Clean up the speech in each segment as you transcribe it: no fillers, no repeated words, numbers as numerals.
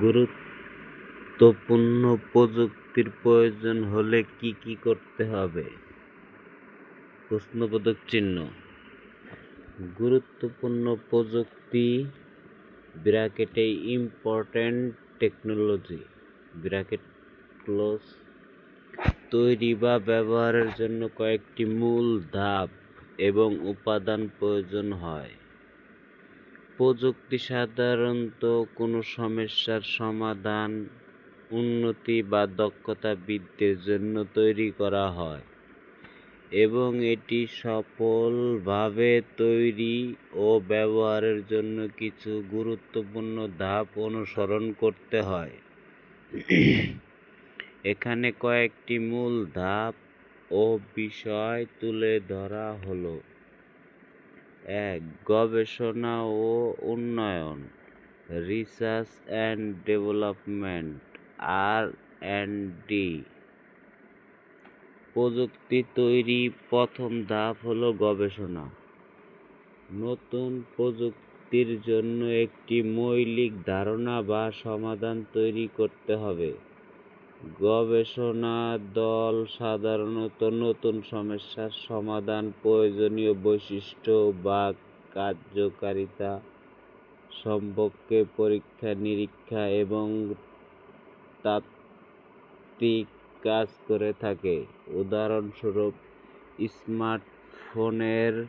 গুরুত্বপূর্ণ প্রযুক্তির প্রয়োজন হলে কি কি করতে হবে? গুরুত্বপূর্ণ প্রযুক্তি ইম্পর্ট্যান্ট টেকনোলজি তৈরি বা ব্যবহারের জন্য কয়েকটি মূল ধাপ এবং উপাদান প্রয়োজন হয়। প্রযুক্তি সাধারণত কোনো সমস্যার সমাধান, উন্নতি বা দক্ষতা বৃদ্ধির জন্য তৈরি করা হয় এবং এটি সফলভাবে তৈরি ও ব্যবহারের জন্য কিছু গুরুত্বপূর্ণ ধাপ অনুসরণ করতে হয়। এখানে কয়েকটি মূল ধাপ ও বিষয় তুলে ধরা হলো। ১. গবেষণা ও উন্নয়ন, রিসার্চ অ্যান্ড ডেভেলপমেন্ট, R&D। প্রযুক্তি তৈরি প্রথম ধাপ হলো গবেষণা। নতুন প্রযুক্তির জন্য একটি মৌলিক ধারণা বা সমাধান তৈরি করতে হবে। গবেষণা দল সাধারণত নতুন সমস্যার সমাধান, প্রয়োজনীয় বৈশিষ্ট্য বা কার্যকারিতা সম্পর্কে পরীক্ষা-নিরীক্ষা এবং তাত্ত্বিক কাজ করে থাকে। উদাহরণস্বরূপ, স্মার্টফোনের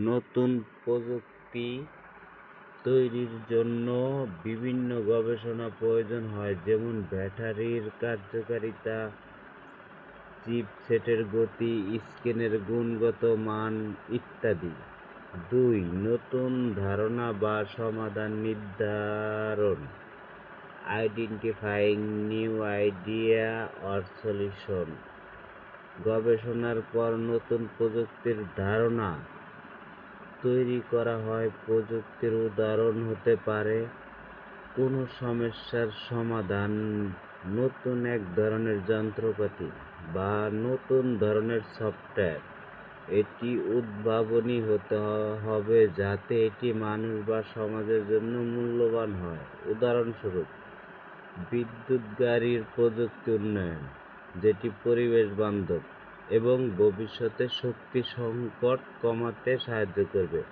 নতুন প্রযুক্তি তৈরির জন্য বিভিন্ন গবেষণা প্রয়োজন হয়, যেমন ব্যাটারির কার্যকারিতা, চিপসেটের গতি, স্ক্রিনের গুণগত মান ইত্যাদি। ২. নতুন ধারণা বা সমাধান নির্ধারণ, identifying new idea or solution. গবেষণার পর নতুন প্রযুক্তির ধারণা তৈরি করা হয়। প্রযুক্তির উদাহরণ হতে পারে কোনো সমস্যার সমাধান, নতুন এক ধরনের যন্ত্রপাতি বা নতুন ধরনের সফটওয়্যার। এটি উদ্ভাবনী হতে হবে যাতে এটি মানুষ বা সমাজের জন্য মূল্যবান হয়। উদাহরণস্বরূপ, বিদ্যুৎ গাড়ির প্রযুক্তি উন্নয়ন, যেটি পরিবেশ বান্ধব এবং ভবিষ্যতে শক্তি সংকট কমাতে সাহায্য করবে।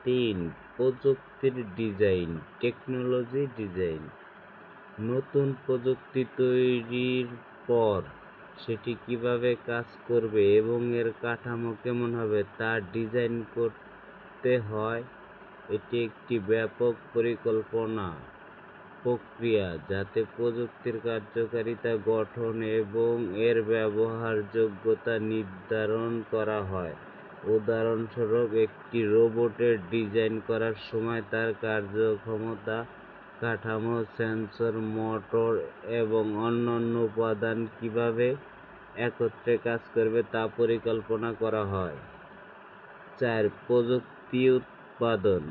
৩. প্রযুক্তির ডিজাইন, টেকনোলজি ডিজাইন। নতুন প্রযুক্তি তৈরির পর সেটি কিভাবে কাজ করবে এবং এর কাঠামো কেমন হবে তা ডিজাইন করতে হয়। এটি একটি ব্যাপক পরিকল্পনা প্রক্রিয়া যাতে প্রযুক্তির কার্যকারিতা, গঠন এবং এর ব্যবহারযোগ্যতা নির্ধারণ করা হয়। উদাহরণস্বরূপ, একটি রোবটের ডিজাইন করার সময় তার কার্যক্ষমতা, কাঠামো, সেন্সর, মোটর এবং অন্যান্য উপাদান কিভাবে একত্রে কাজ করবে তা পরিকল্পনা করা হয়। ৪. প্রযুক্তি উৎপাদন,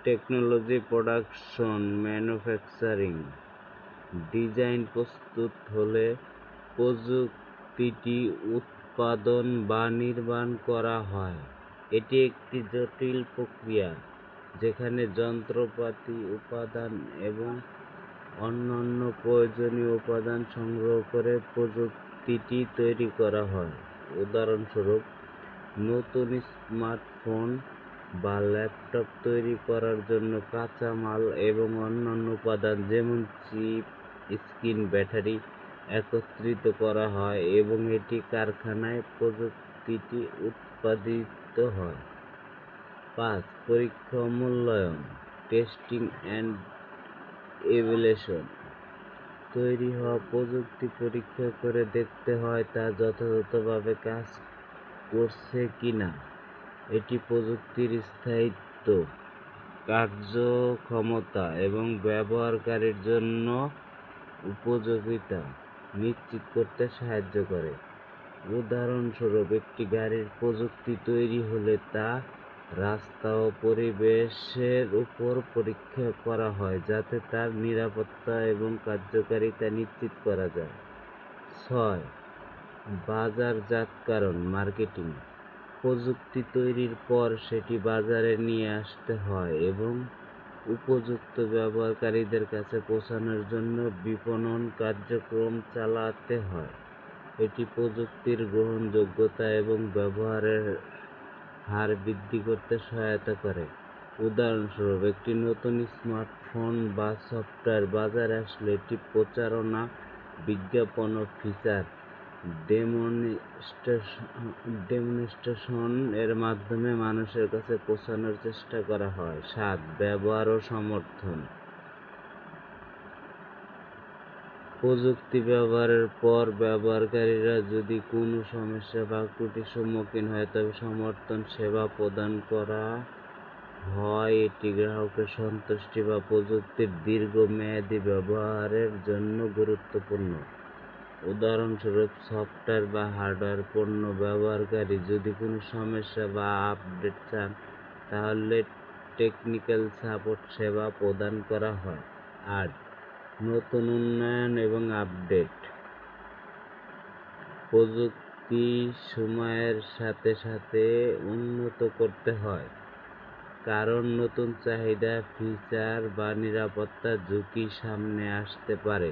টেকনোলজি প্রোডাকশন, ম্যানুফ্যাকচারিং। ডিজাইন প্রস্তুত হলে প্রযুক্তিটি উৎপাদন বা নির্মাণ করা হয়। এটি একটি জটিল প্রক্রিয়া যেখানে যন্ত্রপাতি, উপাদান এবং অন্যান্য প্রয়োজনীয় উপাদান সংগ্রহ করে প্রযুক্তিটি তৈরি করা হয়। উদাহরণস্বরূপ, নতুন স্মার্টফোন বা ল্যাপটপ তৈরি করার জন্য কাঁচামাল এবং অন্যান্য উপাদান যেমন চিপ, স্ক্রিন, ব্যাটারি একত্রিত করা হয় এবং এটি কারখানায় প্রযুক্তিটি উৎপাদিত হয়। ৫. পরীক্ষা ও মূল্যায়ন, টেস্টিং অ্যান্ড ইভ্যালুয়েশন। তৈরি হওয়া প্রযুক্তি পরীক্ষা করে দেখতে হয় তা যথাযথভাবে কাজ করছে কিনা। এটি প্রযুক্তির স্থায়িত্ব, কার্যক্ষমতা এবং ব্যবহারকারীর জন্য উপযোগিতা নিশ্চিত করতে সাহায্য করে। উদাহরণস্বরূপ, একটি গাড়ির প্রযুক্তি তৈরি হলে তা রাস্তা ও পরিবেশের উপর পরীক্ষা করা হয় যাতে তার নিরাপত্তা এবং কার্যকারিতা নিশ্চিত করা যায়। ৬. বাজারজাতকরণ, মার্কেটিং। প্রযুক্তি তৈরির পর সেটি বাজারে নিয়ে আসতে হয় এবং উপযুক্ত ব্যবহারকারীদের কাছে পৌঁছানোর জন্য বিপণন কার্যক্রম চালাতে হয়। এটি প্রযুক্তির গ্রহণযোগ্যতা এবং ব্যবহারের হার বৃদ্ধি করতে সহায়তা করে। উদাহরণস্বরূপ, একটি নতুন স্মার্টফোন বা সফটওয়্যার বাজারে আসলে এটি প্রচারণা, বিজ্ঞাপন ও ফিচার ডেমনস্ট্রেশন এর মাধ্যমে মানুষের কাছে পৌঁছানোর চেষ্টা করা হয়। ৭. ব্যবহার ও সমর্থন। প্রযুক্তি ব্যবহারের পর ব্যবহারকারীরা যদি কোনো সমস্যা বা ত্রুটির সম্মুখীন হয় তবে সমর্থন সেবা প্রদান করা হয়। এটি গ্রাহকের সন্তুষ্টি বা প্রযুক্তির দীর্ঘমেয়াদী ব্যবহারের জন্য গুরুত্বপূর্ণ। উদাহরণস্বরূপ, সফটওয়্যার বা হার্ডওয়্যার পণ্য ব্যবহারকারী যদি কোনো সমস্যা বা আপডেট চান তাহলে টেকনিক্যাল সাপোর্ট সেবা প্রদান করা হয়। ৮. নতুন উন্নয়ন এবং আপডেট। প্রযুক্তি সময়ের সাথে সাথে উন্নত করতে হয়, কারণ নতুন চাহিদা, ফিচার বা নিরাপত্তা ঝুঁকি সামনে আসতে পারে।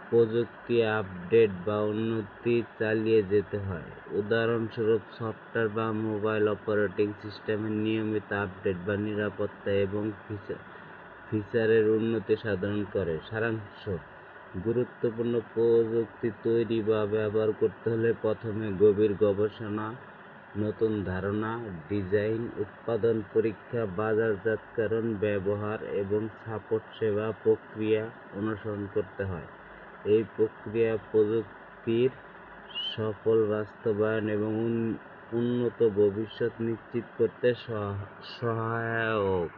প্রযুক্তি আপডেট বা উন্নতি চালিয়ে যেতে হয়। উদাহরণস্বরূপ, সফটওয়্যার বা মোবাইল অপারেটিং সিস্টেমের নিয়মিত আপডেট বা নিরাপত্তা এবং ফিচারের উন্নতি সাধন করে। সারাংশ: গুরুত্বপূর্ণ প্রযুক্তি তৈরি বা ব্যবহার করতে হলে প্রথমে গভীর গবেষণা, নতুন ধারণা, ডিজাইন, উৎপাদন পরীক্ষা, বাজারজাতকরণ, ব্যবহার এবং সাপোর্ট সেবা প্রক্রিয়া অনুসরণ করতে হয়। এই প্রক্রিয়া প্রযুক্তির সফল বাস্তবায়ন এবং উন্নত ভবিষ্যৎ নিশ্চিত করতে সহায়ক।